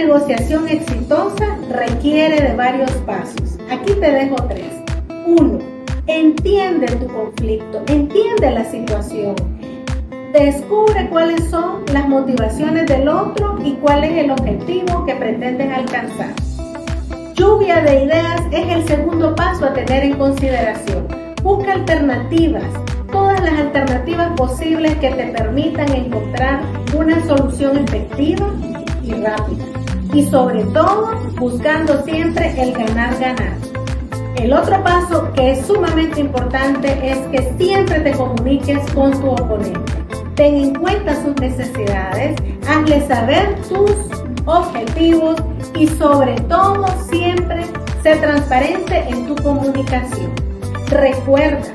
negociación exitosa requiere de varios pasos. Aquí te dejo 3. 1. Entiende tu conflicto, entiende la situación. Descubre cuáles son las motivaciones del otro y cuál es el objetivo que pretendes alcanzar. Lluvia de ideas es el segundo paso a tener en consideración. Busca alternativas, todas las alternativas posibles que te permitan encontrar una solución efectiva y rápida. Y sobre todo, buscando siempre el ganar-ganar. El otro paso que es sumamente importante es que siempre te comuniques con tu oponente. Ten en cuenta sus necesidades, hazle saber tus objetivos y sobre todo siempre sé transparente en tu comunicación. Recuerda,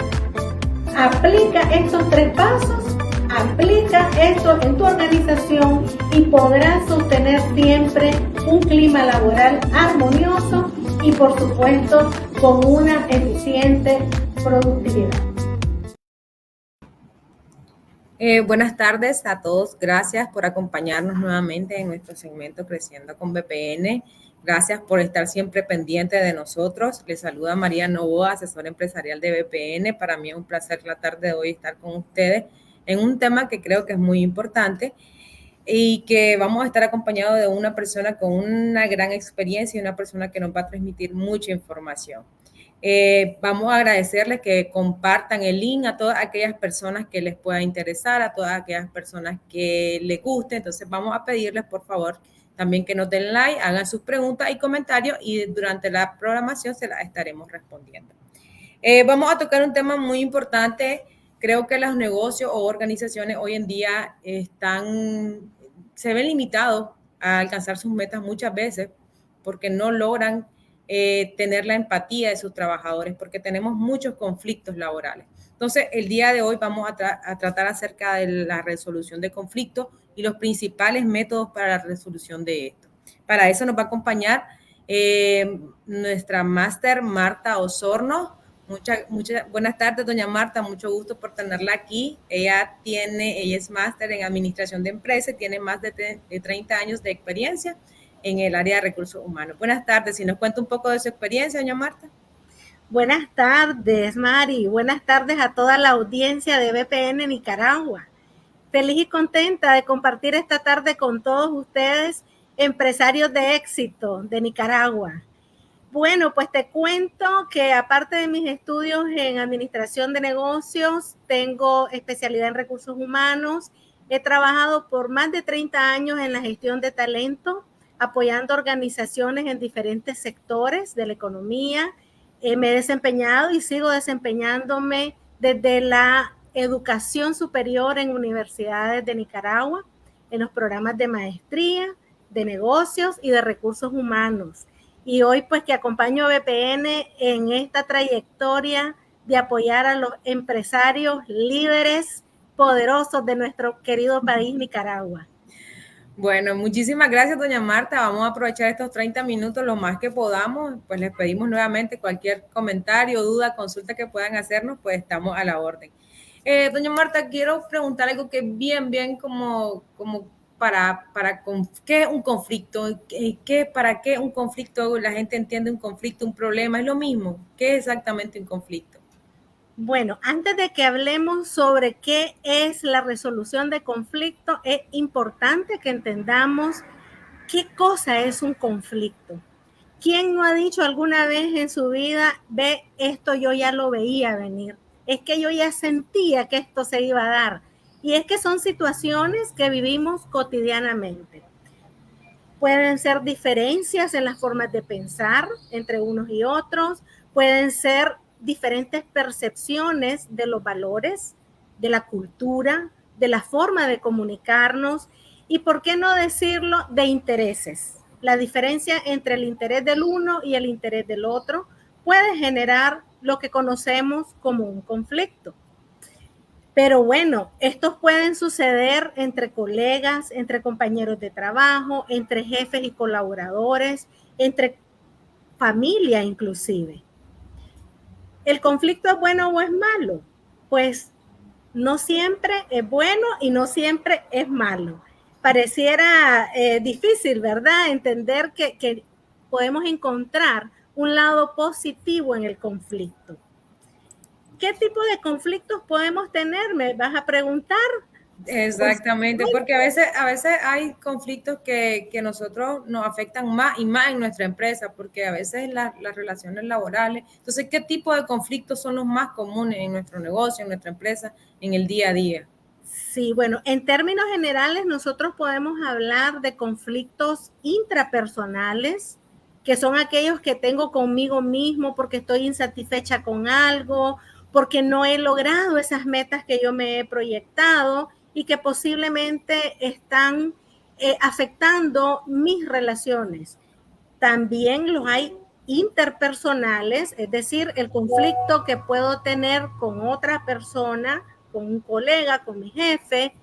aplica estos 3 pasos, aplica esto en tu organización y podrás sostener siempre un clima laboral armonioso y por supuesto con una eficiente productividad. Buenas tardes a todos. Gracias por acompañarnos nuevamente en nuestro segmento Creciendo con BPN. Gracias por estar siempre pendiente de nosotros. Les saluda María Novoa, asesora empresarial de BPN. Para mí es un placer la tarde de hoy estar con ustedes en un tema que creo que es muy importante y que vamos a estar acompañados de una persona con una gran experiencia y una persona que nos va a transmitir mucha información. Vamos a agradecerles que compartan el link a todas aquellas personas que les pueda interesar, a todas aquellas personas que les guste. Entonces vamos a pedirles, por favor, también que nos den like, hagan sus preguntas y comentarios y durante la programación se las estaremos respondiendo. Vamos a tocar un tema muy importante. Creo que los negocios o organizaciones hoy en día se ven limitados a alcanzar sus metas muchas veces porque no logran tener la empatía de sus trabajadores, porque tenemos muchos conflictos laborales. Entonces, el día de hoy vamos a tratar acerca de la resolución de conflictos y los principales métodos para la resolución de esto. Para eso nos va a acompañar nuestra máster Marta Osorno. Muchas buenas tardes, doña Marta, mucho gusto por tenerla aquí. Ella es máster en administración de empresas, tiene más de 30 años de experiencia en el área de recursos humanos. Buenas tardes, si nos cuenta un poco de su experiencia, doña Marta. Buenas tardes, Mari. Buenas tardes a toda la audiencia de BPN Nicaragua. Feliz y contenta de compartir esta tarde con todos ustedes, empresarios de éxito de Nicaragua. Bueno, pues te cuento que aparte de mis estudios en administración de negocios, tengo especialidad en recursos humanos. He trabajado por más de 30 años en la gestión de talento, apoyando organizaciones en diferentes sectores de la economía. Me he desempeñado y sigo desempeñándome desde la educación superior en universidades de Nicaragua, en los programas de maestría, de negocios y de recursos humanos. Y hoy pues que acompaño a BPN en esta trayectoria de apoyar a los empresarios líderes poderosos de nuestro querido país Nicaragua. Bueno, muchísimas gracias, doña Marta. Vamos a aprovechar estos 30 minutos lo más que podamos. Pues les pedimos nuevamente cualquier comentario, duda, consulta que puedan hacernos, pues estamos a la orden. Doña Marta, quiero preguntar algo que bien como para ¿qué es un conflicto? ¿Para qué un conflicto? La gente entiende un conflicto, un problema, es lo mismo. ¿Qué es exactamente un conflicto? Bueno, antes de que hablemos sobre qué es la resolución de conflicto, es importante que entendamos qué cosa es un conflicto. ¿Quién no ha dicho alguna vez en su vida, ve, esto yo ya lo veía venir? Es que yo ya sentía que esto se iba a dar. Y es que son situaciones que vivimos cotidianamente. Pueden ser diferencias en las formas de pensar entre unos y otros, pueden ser diferentes percepciones de los valores, de la cultura, de la forma de comunicarnos y, ¿por qué no decirlo?, de intereses. La diferencia entre el interés del uno y el interés del otro puede generar lo que conocemos como un conflicto. Pero bueno, estos pueden suceder entre colegas, entre compañeros de trabajo, entre jefes y colaboradores, entre familia inclusive. ¿El conflicto es bueno o es malo? Pues no siempre es bueno y no siempre es malo. pareciera difícil, ¿verdad? Entender que podemos encontrar un lado positivo en el conflicto. ¿Qué tipo de conflictos podemos tener? Me vas a preguntar. Exactamente, porque a veces hay conflictos que nosotros nos afectan más y más en nuestra empresa, porque a veces las relaciones laborales. Entonces, ¿qué tipo de conflictos son los más comunes en nuestro negocio, en nuestra empresa, en el día a día? Sí, bueno, en términos generales nosotros podemos hablar de conflictos intrapersonales, que son aquellos que tengo conmigo mismo porque estoy insatisfecha con algo, porque no he logrado esas metas que yo me he proyectado y que posiblemente están afectando mis relaciones. También los hay interpersonales, es decir, el conflicto que puedo tener con otra persona, con un colega, con mi jefe,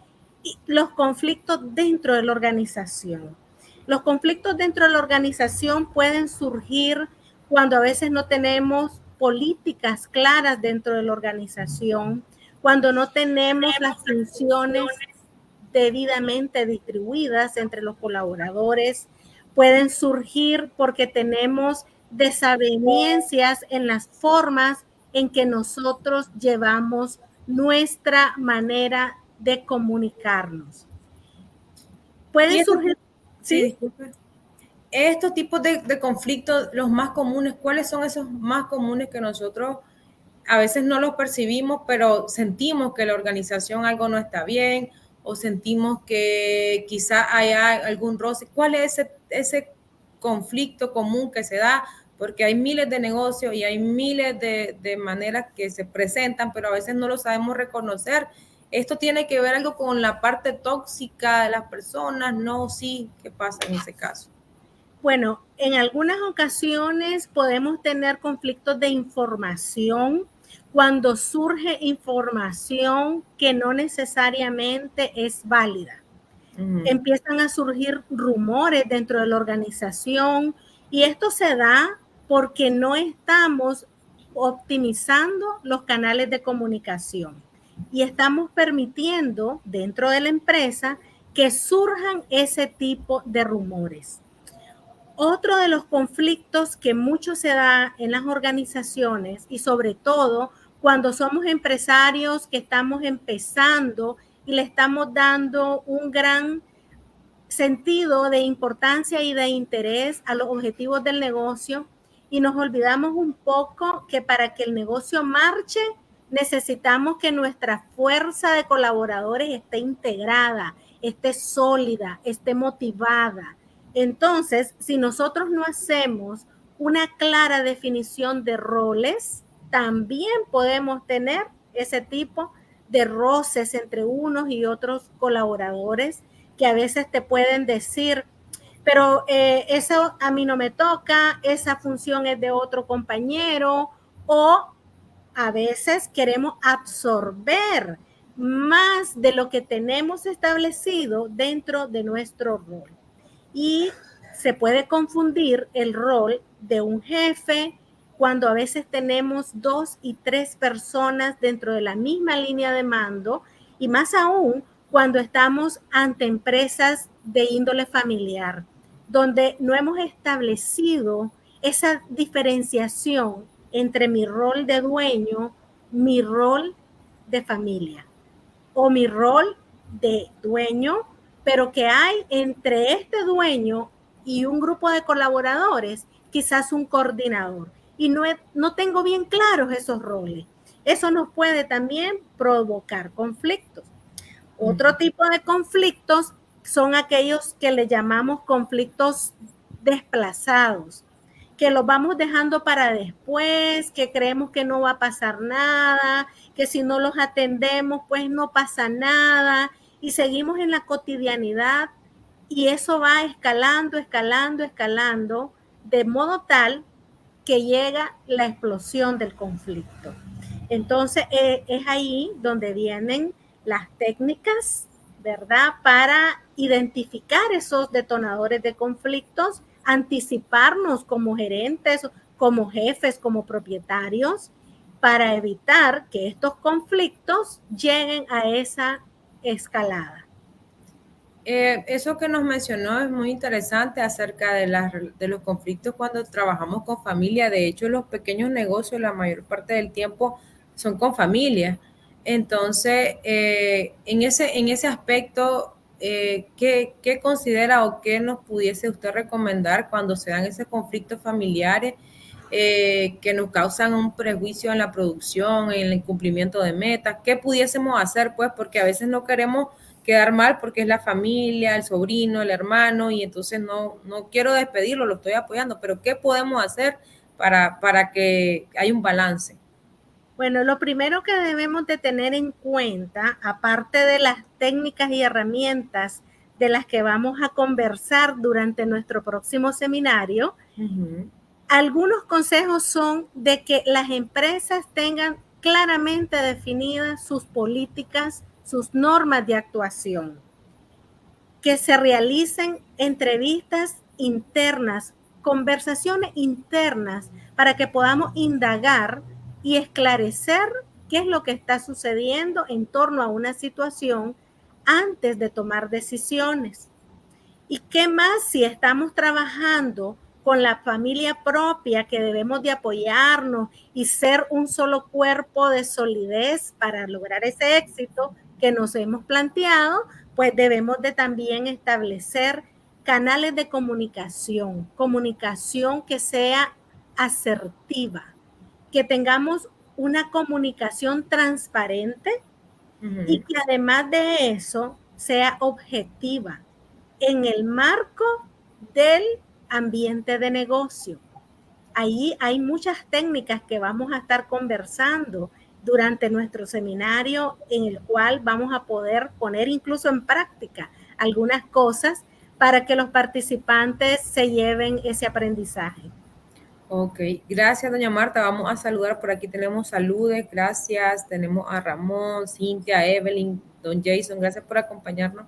y los conflictos dentro de la organización. Los conflictos dentro de la organización pueden surgir cuando a veces no tenemos políticas claras dentro de la organización, cuando no tenemos las funciones debidamente distribuidas entre los colaboradores, pueden surgir porque tenemos desavenencias en las formas en que nosotros llevamos nuestra manera de comunicarnos. Pueden surgir, sí, disculpe. Estos tipos de conflictos, los más comunes, ¿cuáles son esos más comunes que nosotros a veces no los percibimos, pero sentimos que la organización algo no está bien o sentimos que quizá haya algún roce? ¿Cuál es ese conflicto común que se da? Porque hay miles de negocios y hay miles de maneras que se presentan, pero a veces no lo sabemos reconocer. ¿Esto tiene que ver algo con la parte tóxica de las personas? No, sí, ¿qué pasa en ese caso? Bueno, en algunas ocasiones podemos tener conflictos de información cuando surge información que no necesariamente es válida. Empiezan a surgir rumores dentro de la organización y esto se da porque no estamos optimizando los canales de comunicación y estamos permitiendo dentro de la empresa que surjan ese tipo de rumores. Otro de los conflictos que mucho se da en las organizaciones y sobre todo cuando somos empresarios que estamos empezando y le estamos dando un gran sentido de importancia y de interés a los objetivos del negocio y nos olvidamos un poco que para que el negocio marche necesitamos que nuestra fuerza de colaboradores esté integrada, esté sólida, esté motivada. Entonces, si nosotros no hacemos una clara definición de roles, también podemos tener ese tipo de roces entre unos y otros colaboradores que a veces te pueden decir, pero eso a mí no me toca, esa función es de otro compañero, o a veces queremos absorber más de lo que tenemos establecido dentro de nuestro rol. Y se puede confundir el rol de un jefe cuando a veces tenemos 2 y 3 personas dentro de la misma línea de mando y más aún cuando estamos ante empresas de índole familiar, donde no hemos establecido esa diferenciación entre mi rol de dueño, mi rol de familia o mi rol de dueño, pero que hay entre este dueño y un grupo de colaboradores, quizás un coordinador. Y no tengo bien claros esos roles. Eso nos puede también provocar conflictos. Otro tipo de conflictos son aquellos que le llamamos conflictos desplazados, que los vamos dejando para después, que creemos que no va a pasar nada, que si no los atendemos, pues no pasa nada, y seguimos en la cotidianidad, y eso va escalando, escalando, escalando, de modo tal que llega la explosión del conflicto. Entonces, es ahí donde vienen las técnicas, ¿verdad? Para identificar esos detonadores de conflictos, anticiparnos como gerentes, como jefes, como propietarios, para evitar que estos conflictos lleguen a esa escalada. Eso que nos mencionó es muy interesante acerca de los conflictos cuando trabajamos con familia. De hecho, los pequeños negocios la mayor parte del tiempo son con familia. Entonces, en ese aspecto, ¿qué considera o qué nos pudiese usted recomendar cuando se dan esos conflictos familiares que nos causan un prejuicio en la producción, en el incumplimiento de metas? ¿Qué pudiésemos hacer, pues? Porque a veces no queremos quedar mal porque es la familia, el sobrino, el hermano, y entonces no quiero despedirlo, lo estoy apoyando, pero ¿qué podemos hacer para que haya un balance? Bueno, lo primero que debemos de tener en cuenta, aparte de las técnicas y herramientas de las que vamos a conversar durante nuestro próximo seminario, algunos consejos son de que las empresas tengan claramente definidas sus políticas, sus normas de actuación, que se realicen entrevistas internas, conversaciones internas, para que podamos indagar y esclarecer qué es lo que está sucediendo en torno a una situación antes de tomar decisiones. ¿Y qué más si estamos trabajando con la familia propia, que debemos de apoyarnos y ser un solo cuerpo de solidez para lograr ese éxito que nos hemos planteado? Pues debemos de también establecer canales de comunicación que sea asertiva, que tengamos una comunicación transparente y que además de eso sea objetiva en el marco del ambiente de negocio. Ahí hay muchas técnicas que vamos a estar conversando durante nuestro seminario, en el cual vamos a poder poner incluso en práctica algunas cosas para que los participantes se lleven ese aprendizaje. Ok, gracias doña Marta. Vamos a saludar, por aquí tenemos saludes, gracias. Tenemos a Ramón, Cintia, Evelyn, don Jason, gracias por acompañarnos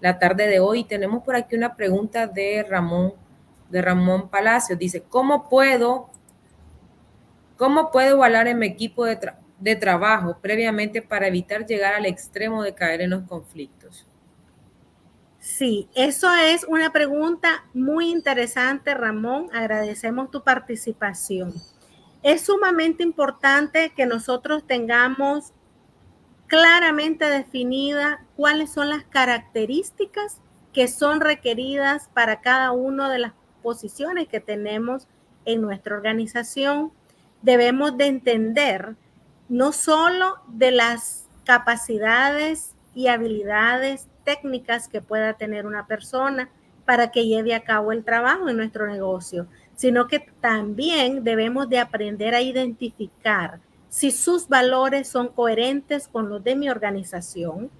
la tarde de hoy. Tenemos por aquí una pregunta de Ramón Palacios. Dice, ¿cómo puedo evaluar en mi equipo de trabajo previamente para evitar llegar al extremo de caer en los conflictos? Sí, eso es una pregunta muy interesante, Ramón. Agradecemos tu participación. Es sumamente importante que nosotros tengamos claramente definida cuáles son las características que son requeridas para cada una de las posiciones que tenemos en nuestra organización. Debemos de entender no solo de las capacidades y habilidades técnicas que pueda tener una persona para que lleve a cabo el trabajo en nuestro negocio, sino que también debemos de aprender a identificar si sus valores son coherentes con los de mi organización,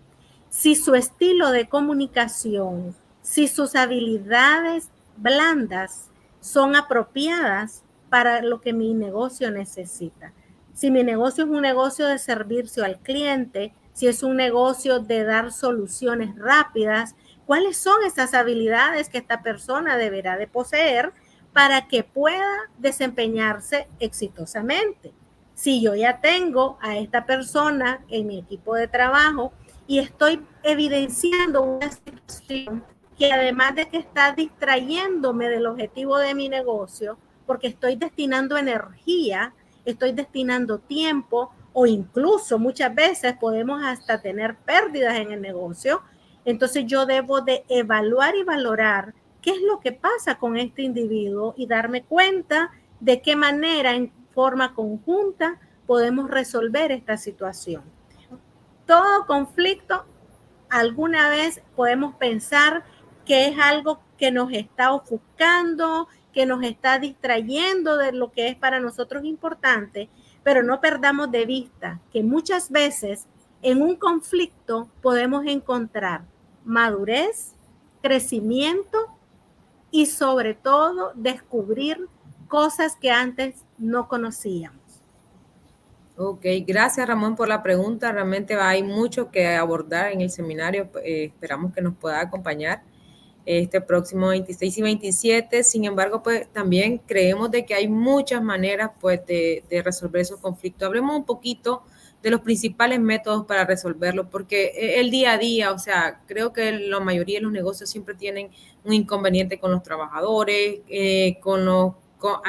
si su estilo de comunicación, si sus habilidades blandas son apropiadas para lo que mi negocio necesita. Si mi negocio es un negocio de servicio al cliente, si es un negocio de dar soluciones rápidas, ¿cuáles son esas habilidades que esta persona deberá de poseer para que pueda desempeñarse exitosamente? Si yo ya tengo a esta persona en mi equipo de trabajo y estoy evidenciando una situación que además de que está distrayéndome del objetivo de mi negocio, porque estoy destinando energía, estoy destinando tiempo, o incluso muchas veces podemos hasta tener pérdidas en el negocio, entonces yo debo de evaluar y valorar qué es lo que pasa con este individuo y darme cuenta de qué manera en forma conjunta podemos resolver esta situación. Todo conflicto, alguna vez podemos pensar que es algo que nos está ofuscando, que nos está distrayendo de lo que es para nosotros importante, pero no perdamos de vista que muchas veces en un conflicto podemos encontrar madurez, crecimiento y sobre todo descubrir cosas que antes no conocíamos. Ok, gracias Ramón por la pregunta. Realmente hay mucho que abordar en el seminario. Esperamos que nos pueda acompañar este próximo 26 y 27. Sin embargo, pues también creemos de que hay muchas maneras pues de resolver esos conflictos. Hablemos un poquito de los principales métodos para resolverlo, porque el día a día, o sea, creo que la mayoría de los negocios siempre tienen un inconveniente con los trabajadores,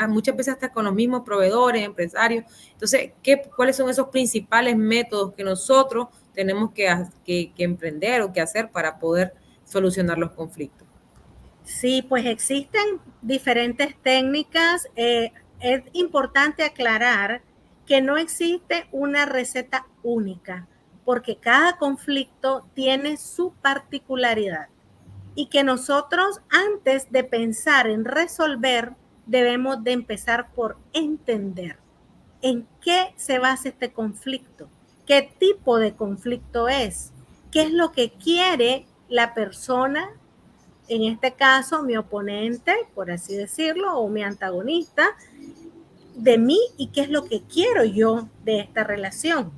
muchas veces hasta con los mismos proveedores, empresarios. Entonces, ¿cuáles son esos principales métodos que nosotros tenemos que emprender o que hacer para poder solucionar los conflictos? Sí, pues existen diferentes técnicas. Es importante aclarar que no existe una receta única, porque cada conflicto tiene su particularidad y que nosotros, antes de pensar en resolver, debemos de empezar por entender en qué se basa este conflicto, qué tipo de conflicto es, qué es lo que quiere la persona, en este caso mi oponente, por así decirlo, o mi antagonista, de mí, y qué es lo que quiero yo de esta relación.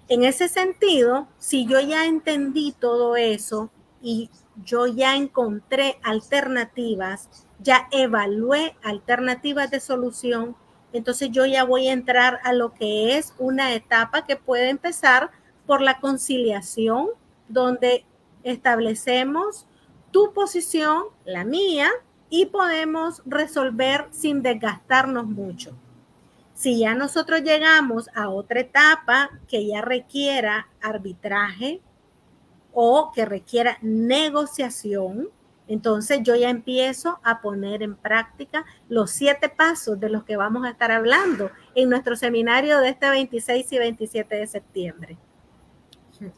En ese sentido, si yo ya entendí todo eso y yo ya encontré alternativas, ya evalué alternativas de solución, entonces yo ya voy a entrar a lo que es una etapa que puede empezar por la conciliación, donde establecemos tu posición, la mía, y podemos resolver sin desgastarnos mucho. Si ya nosotros llegamos a otra etapa que ya requiera arbitraje o que requiera negociación, entonces yo ya empiezo a poner en práctica los 7 pasos de los que vamos a estar hablando en nuestro seminario de este 26 y 27 de septiembre.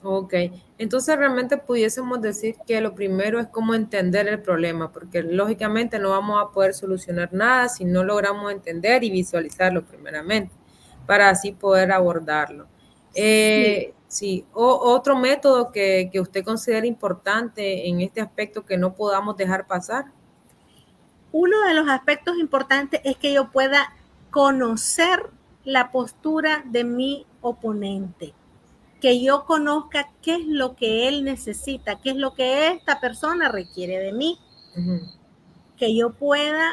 Ok, entonces realmente pudiésemos decir que lo primero es cómo entender el problema, porque lógicamente no vamos a poder solucionar nada si no logramos entender y visualizarlo primeramente, para así poder abordarlo. Sí, otro método que usted considera importante en este aspecto que no podamos dejar pasar. Uno de los aspectos importantes es que yo pueda conocer la postura de mi oponente, que yo conozca qué es lo que él necesita, qué es lo que esta persona requiere de mí, que yo pueda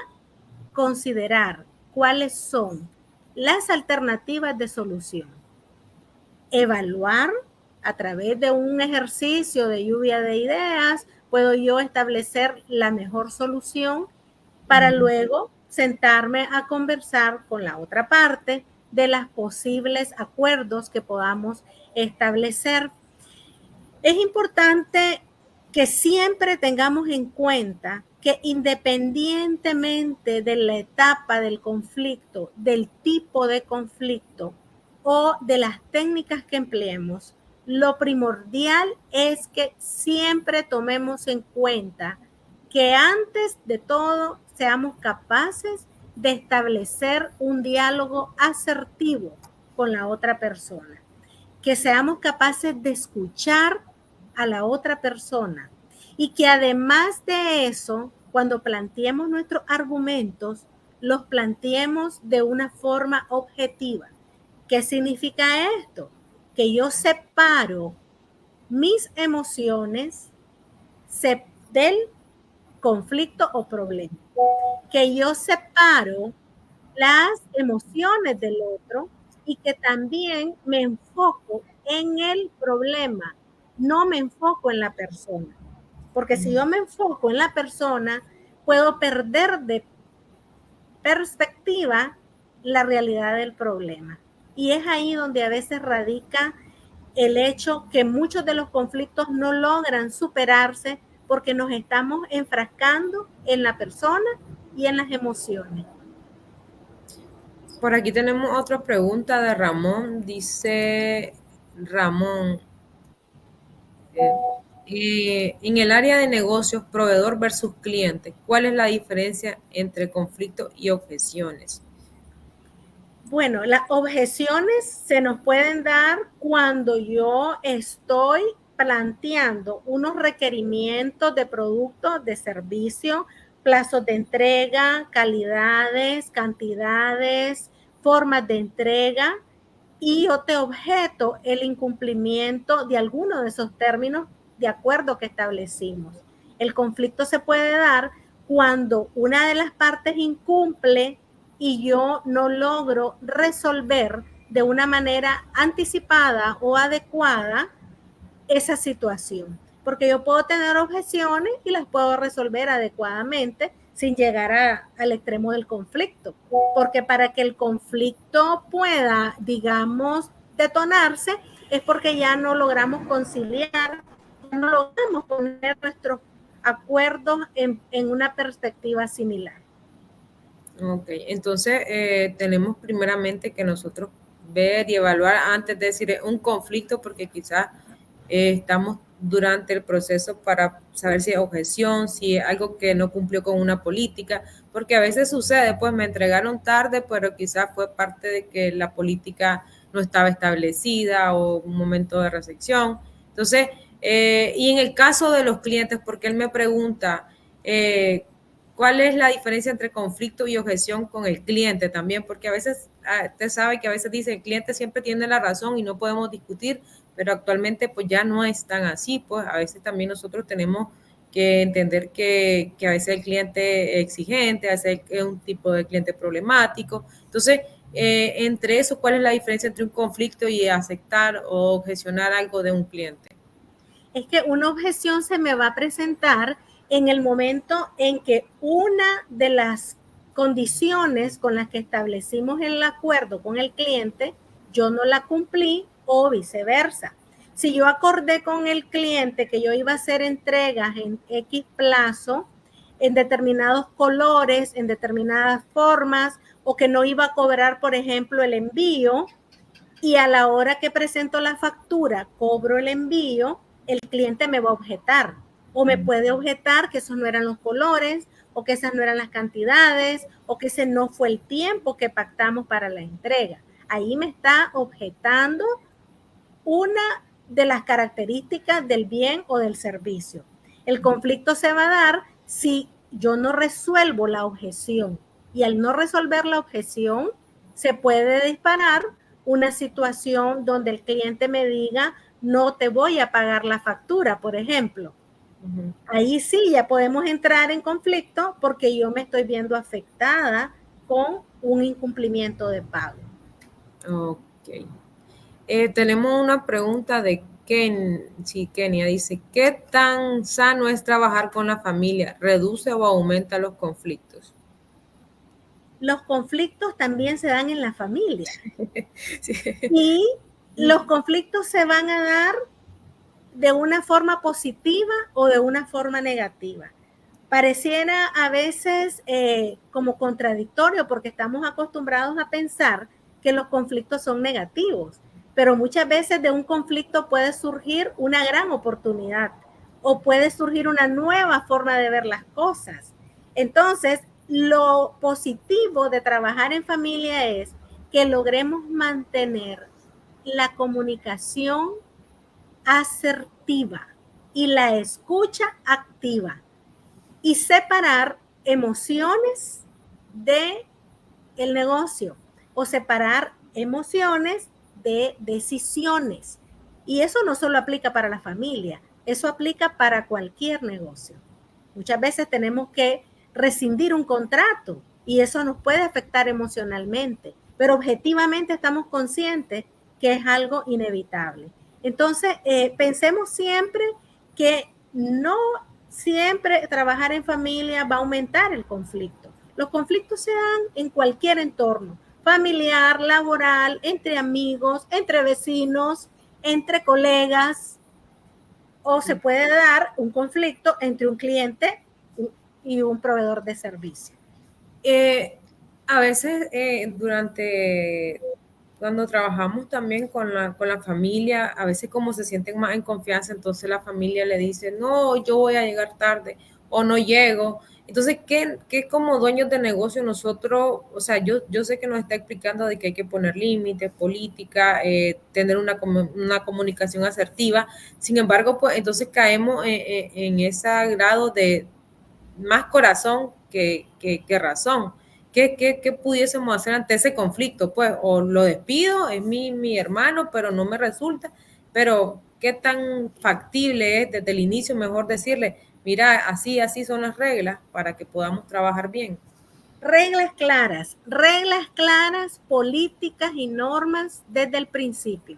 considerar cuáles son las alternativas de solución, evaluar a través de un ejercicio de lluvia de ideas, puedo yo establecer la mejor solución para luego sentarme a conversar con la otra parte de los posibles acuerdos que podamos establecer. Es importante que siempre tengamos en cuenta que independientemente de la etapa del conflicto, del tipo de conflicto o de las técnicas que empleemos, lo primordial es que siempre tomemos en cuenta que antes de todo seamos capaces de establecer un diálogo asertivo con la otra persona, que seamos capaces de escuchar a la otra persona y que además de eso, cuando planteemos nuestros argumentos, los planteemos de una forma objetiva. ¿Qué significa esto? Que yo separo mis emociones del conflicto o problema. Que yo separo las emociones del otro y que también me enfoco en el problema, no me enfoco en la persona. Porque si yo me enfoco en la persona, puedo perder de perspectiva la realidad del problema. Y es ahí donde a veces radica el hecho que muchos de los conflictos no logran superarse porque nos estamos enfrascando en la persona y en las emociones. Por aquí tenemos otra pregunta de Ramón. Dice Ramón, en el área de negocios, proveedor versus cliente, ¿cuál es la diferencia entre conflicto y objeciones? Bueno, las objeciones se nos pueden dar cuando yo estoy planteando unos requerimientos de productos, de servicio, plazos de entrega, calidades, cantidades, formas de entrega, y yo te objeto el incumplimiento de alguno de esos términos de acuerdo que establecimos. El conflicto se puede dar cuando una de las partes incumple y yo no logro resolver de una manera anticipada o adecuada esa situación. Porque yo puedo tener objeciones y las puedo resolver adecuadamente sin llegar al extremo del conflicto. Porque para que el conflicto pueda, digamos, detonarse, es porque ya no logramos conciliar, no logramos poner nuestros acuerdos en una perspectiva similar. Ok, entonces tenemos primeramente que nosotros ver y evaluar antes de decir un conflicto, porque quizás estamos durante el proceso para saber si es objeción, si es algo que no cumplió con una política, porque a veces sucede, pues me entregaron tarde, pero quizás fue parte de que la política no estaba establecida o un momento de recepción. Entonces, y en el caso de los clientes, porque él me pregunta, ¿cuál es la diferencia entre conflicto y objeción con el cliente también? Porque a veces, usted sabe que a veces dice, el cliente siempre tiene la razón y no podemos discutir, pero actualmente pues ya no es tan así, pues a veces también nosotros tenemos que entender que a veces el cliente es exigente, a veces es un tipo de cliente problemático. Entonces, entre eso, ¿cuál es la diferencia entre un conflicto y aceptar o objecionar algo de un cliente? Es que una objeción se me va a presentar en el momento en que una de las condiciones con las que establecimos el acuerdo con el cliente, yo no la cumplí o viceversa. Si yo acordé con el cliente que yo iba a hacer entregas en X plazo, en determinados colores, en determinadas formas, o que no iba a cobrar, por ejemplo, el envío, y a la hora que presento la factura, cobro el envío, el cliente me va a objetar o me puede objetar que esos no eran los colores o que esas no eran las cantidades o que ese no fue el tiempo que pactamos para la entrega. Ahí me está objetando una de las características del bien o del servicio. El conflicto se va a dar si yo no resuelvo la objeción y al no resolver la objeción se puede disparar una situación donde el cliente me diga no te voy a pagar la factura, por ejemplo. Ahí sí ya podemos entrar en conflicto porque yo me estoy viendo afectada con un incumplimiento de pago. Ok. Tenemos una pregunta de Kenia. Dice, ¿qué tan sano es trabajar con la familia? ¿Reduce o aumenta los conflictos? Los conflictos también se dan en la familia. Sí. Y los conflictos se van a dar de una forma positiva o de una forma negativa. Pareciera a veces como contradictorio porque estamos acostumbrados a pensar que los conflictos son negativos, pero muchas veces de un conflicto puede surgir una gran oportunidad o puede surgir una nueva forma de ver las cosas. Entonces, lo positivo de trabajar en familia es que logremos mantener la comunicación asertiva y la escucha activa y separar emociones de el negocio o separar emociones de decisiones. Y eso no solo aplica para la familia, eso aplica para cualquier negocio. Muchas veces tenemos que rescindir un contrato y eso nos puede afectar emocionalmente, pero objetivamente estamos conscientes que es algo inevitable. Entonces, pensemos siempre que no siempre trabajar en familia va a aumentar el conflicto. Los conflictos se dan en cualquier entorno, familiar, laboral, entre amigos, entre vecinos, entre colegas, o se puede dar un conflicto entre un cliente y un proveedor de servicio. A veces cuando trabajamos también con la familia, a veces como se sienten más en confianza, entonces la familia le dice, no, yo voy a llegar tarde o no llego. Entonces, ¿qué como dueños de negocio nosotros, o sea, yo sé que nos está explicando de que hay que poner límites, política, tener una comunicación asertiva, sin embargo, pues entonces caemos en ese grado de más corazón que razón. ¿Qué pudiésemos hacer ante ese conflicto? Pues, o lo despido, es mi hermano, pero no me resulta, pero ¿qué tan factible es desde el inicio mejor decirle, mira, así son las reglas para que podamos trabajar bien? reglas claras, políticas y normas desde el principio.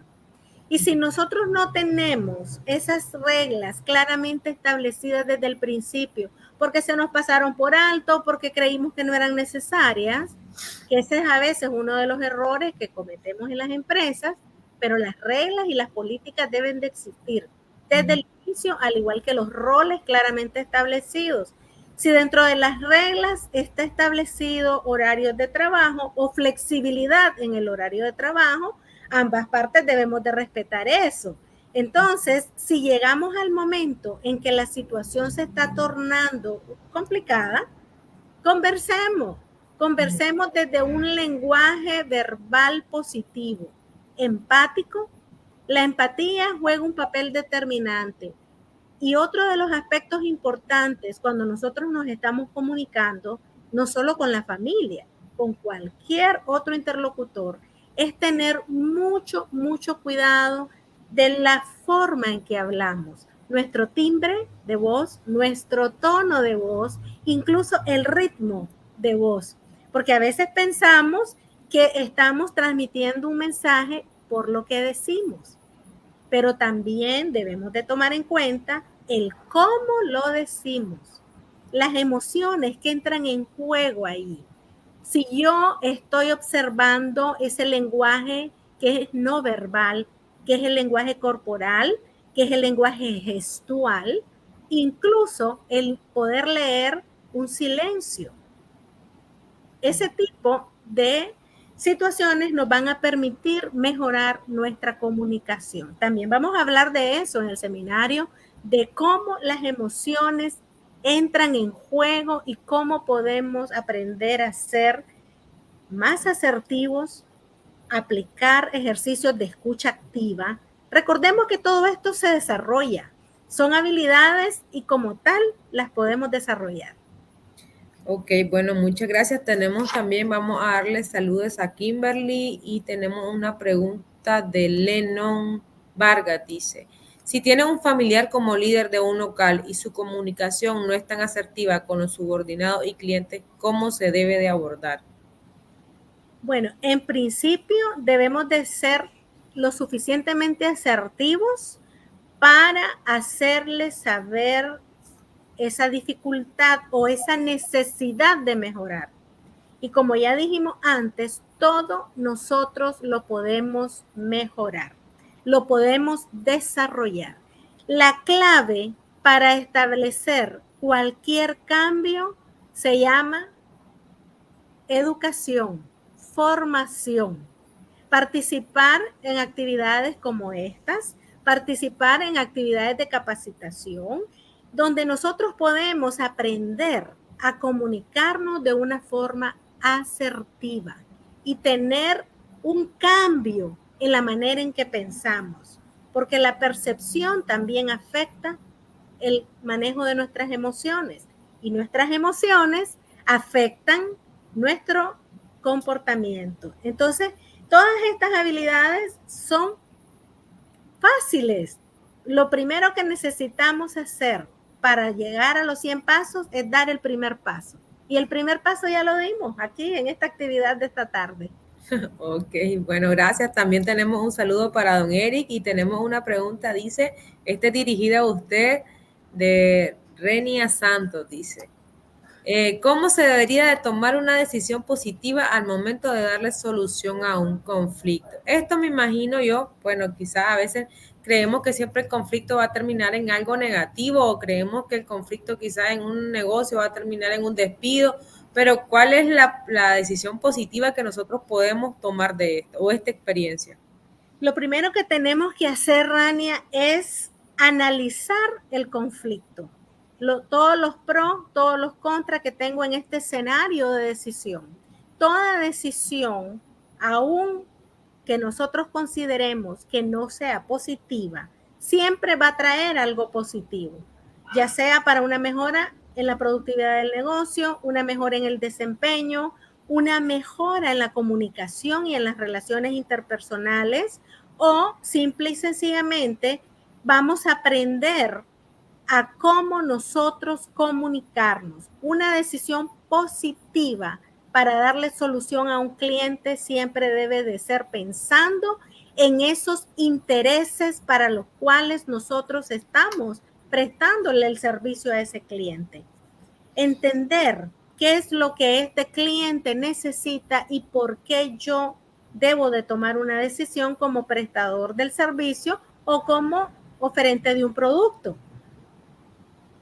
Y si nosotros no tenemos esas reglas claramente establecidas desde el principio, porque se nos pasaron por alto, porque creímos que no eran necesarias, que ese es a veces uno de los errores que cometemos en las empresas, pero las reglas y las políticas deben de existir desde el inicio, al igual que los roles claramente establecidos. Si dentro de las reglas está establecido horarios de trabajo o flexibilidad en el horario de trabajo, ambas partes debemos de respetar eso. Entonces, si llegamos al momento en que la situación se está tornando complicada, conversemos desde un lenguaje verbal positivo, empático. La empatía juega un papel determinante. Y otro de los aspectos importantes cuando nosotros nos estamos comunicando, no solo con la familia, con cualquier otro interlocutor, es tener mucho cuidado de la forma en que hablamos, nuestro timbre de voz, nuestro tono de voz, incluso el ritmo de voz, porque a veces pensamos que estamos transmitiendo un mensaje por lo que decimos, pero también debemos de tomar en cuenta el cómo lo decimos, las emociones que entran en juego ahí. Si yo estoy observando ese lenguaje que es no verbal, que es el lenguaje corporal, que es el lenguaje gestual, incluso el poder leer un silencio. Ese tipo de situaciones nos van a permitir mejorar nuestra comunicación. También vamos a hablar de eso en el seminario, de cómo las emociones entran en juego y cómo podemos aprender a ser más asertivos, aplicar ejercicios de escucha activa. Recordemos que todo esto se desarrolla, son habilidades y como tal las podemos desarrollar. Ok, bueno, muchas gracias. Tenemos también, vamos a darle saludos a Kimberly y tenemos una pregunta de Lennon Vargas, dice, si tiene un familiar como líder de un local y su comunicación no es tan asertiva con los subordinados y clientes, ¿cómo se debe de abordar? Bueno, en principio debemos de ser lo suficientemente asertivos para hacerles saber esa dificultad o esa necesidad de mejorar. Y como ya dijimos antes, todo nosotros lo podemos mejorar, lo podemos desarrollar. La clave para establecer cualquier cambio se llama educación, formación. Participar en actividades como estas, participar en actividades de capacitación, donde nosotros podemos aprender a comunicarnos de una forma asertiva y tener un cambio en la manera en que pensamos, porque la percepción también afecta el manejo de nuestras emociones y nuestras emociones afectan nuestro comportamiento. Entonces, todas estas habilidades son fáciles. Lo primero que necesitamos hacer para llegar a los 100 pasos es dar el primer paso. Y el primer paso ya lo dimos aquí en esta actividad de esta tarde. Ok, bueno, gracias. También tenemos un saludo para don Eric y tenemos una pregunta, dice, dirigida a usted de Renia Santos, dice. ¿Cómo se debería de tomar una decisión positiva al momento de darle solución a un conflicto? Esto me imagino yo, bueno, quizás a veces creemos que siempre el conflicto va a terminar en algo negativo o creemos que el conflicto quizás en un negocio va a terminar en un despido, pero ¿cuál es la decisión positiva que nosotros podemos tomar de esto o esta experiencia? Lo primero que tenemos que hacer, Rania, es analizar el conflicto. Todos los pros, todos los contras que tengo en este escenario de decisión. Toda decisión, aun que nosotros consideremos que no sea positiva, siempre va a traer algo positivo, ya sea para una mejora en la productividad del negocio, una mejora en el desempeño, una mejora en la comunicación y en las relaciones interpersonales, o simple y sencillamente vamos a aprender a cómo nosotros comunicarnos. Una decisión positiva para darle solución a un cliente siempre debe de ser pensando en esos intereses para los cuales nosotros estamos prestándole el servicio a ese cliente. Entender qué es lo que este cliente necesita y por qué yo debo de tomar una decisión como prestador del servicio o como oferente de un producto.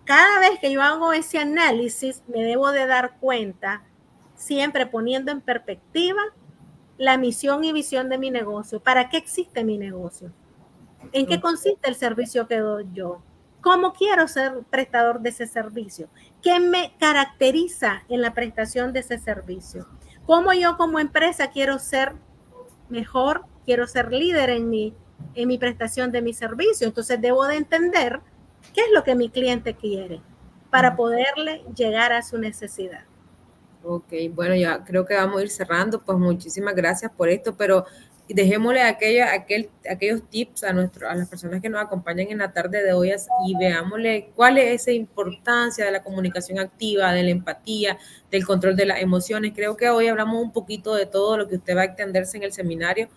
Cada vez que yo hago ese análisis, me debo de dar cuenta, siempre poniendo en perspectiva la misión y visión de mi negocio. ¿Para qué existe mi negocio? ¿En qué consiste el servicio que doy yo? ¿Cómo quiero ser prestador de ese servicio? ¿Qué me caracteriza en la prestación de ese servicio? ¿Cómo yo como empresa quiero ser mejor? Quiero ser líder en mi prestación de mi servicio. Entonces debo de entender qué es lo que mi cliente quiere para poderle llegar a su necesidad. Ok, bueno, ya creo que vamos a ir cerrando, pues muchísimas gracias por esto, pero dejémosle aquellos tips a las personas que nos acompañan en la tarde de hoy y veámosle cuál es esa importancia de la comunicación activa, de la empatía, del control de las emociones. Creo que hoy hablamos un poquito de todo lo que usted va a extenderse en el seminario,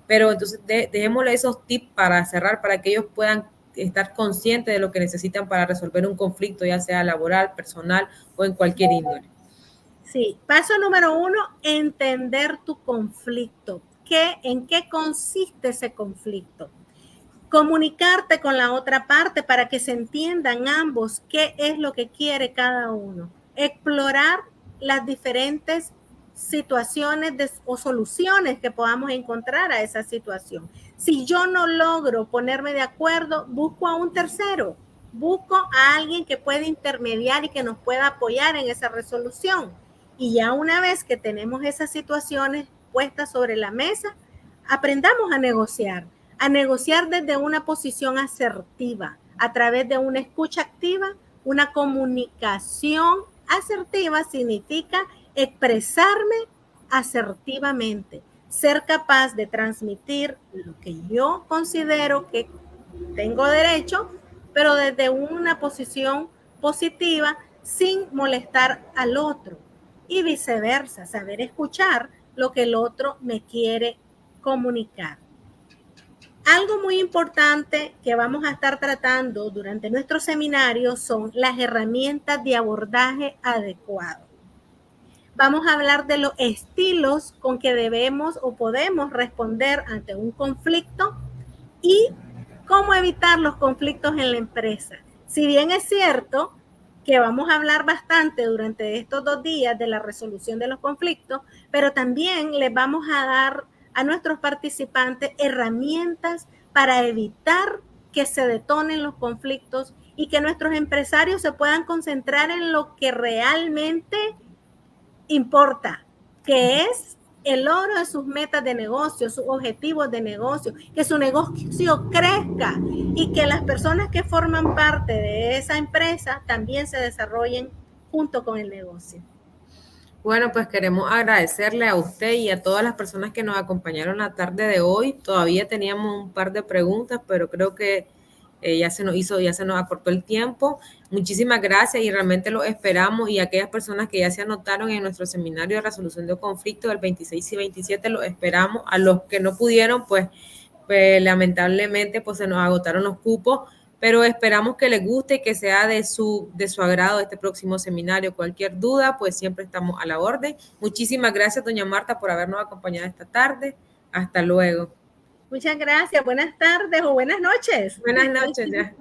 pero entonces dejémosle esos tips para cerrar, para que ellos puedan estar conscientes de lo que necesitan para resolver un conflicto, ya sea laboral, personal o en cualquier índole. Sí, paso número 1, entender tu conflicto. ¿En qué consiste ese conflicto? Comunicarte con la otra parte para que se entiendan ambos qué es lo que quiere cada uno. Explorar las diferentes situaciones o soluciones que podamos encontrar a esa situación. Si yo no logro ponerme de acuerdo, busco a un tercero, busco a alguien que pueda intermediar y que nos pueda apoyar en esa resolución. Y ya una vez que tenemos esas situaciones puestas sobre la mesa, aprendamos a negociar desde una posición asertiva, a través de una escucha activa. Una comunicación asertiva significa expresarme asertivamente, ser capaz de transmitir lo que yo considero que tengo derecho, pero desde una posición positiva, sin molestar al otro. Y viceversa, saber escuchar lo que el otro me quiere comunicar. Algo muy importante que vamos a estar tratando durante nuestro seminario son las herramientas de abordaje adecuado. Vamos a hablar de los estilos con que debemos o podemos responder ante un conflicto y cómo evitar los conflictos en la empresa. Si bien es cierto que vamos a hablar bastante durante estos 2 días de la resolución de los conflictos, pero también les vamos a dar a nuestros participantes herramientas para evitar que se detonen los conflictos y que nuestros empresarios se puedan concentrar en lo que realmente importa, que es el logro de sus metas de negocio, sus objetivos de negocio, que su negocio crezca y que las personas que forman parte de esa empresa también se desarrollen junto con el negocio. Bueno, pues queremos agradecerle a usted y a todas las personas que nos acompañaron la tarde de hoy. Todavía teníamos un par de preguntas, pero creo que ya se nos acortó el tiempo. Muchísimas gracias y realmente lo esperamos. Y aquellas personas que ya se anotaron en nuestro seminario de resolución de conflictos del 26 y 27, lo esperamos. A los que no pudieron, pues lamentablemente pues se nos agotaron los cupos, pero esperamos que les guste y que sea de su agrado este próximo seminario. Cualquier duda, pues siempre estamos a la orden. Muchísimas gracias, doña Marta, por habernos acompañado esta tarde. Hasta luego. Muchas gracias. Buenas tardes o buenas noches. Buenas noches ya.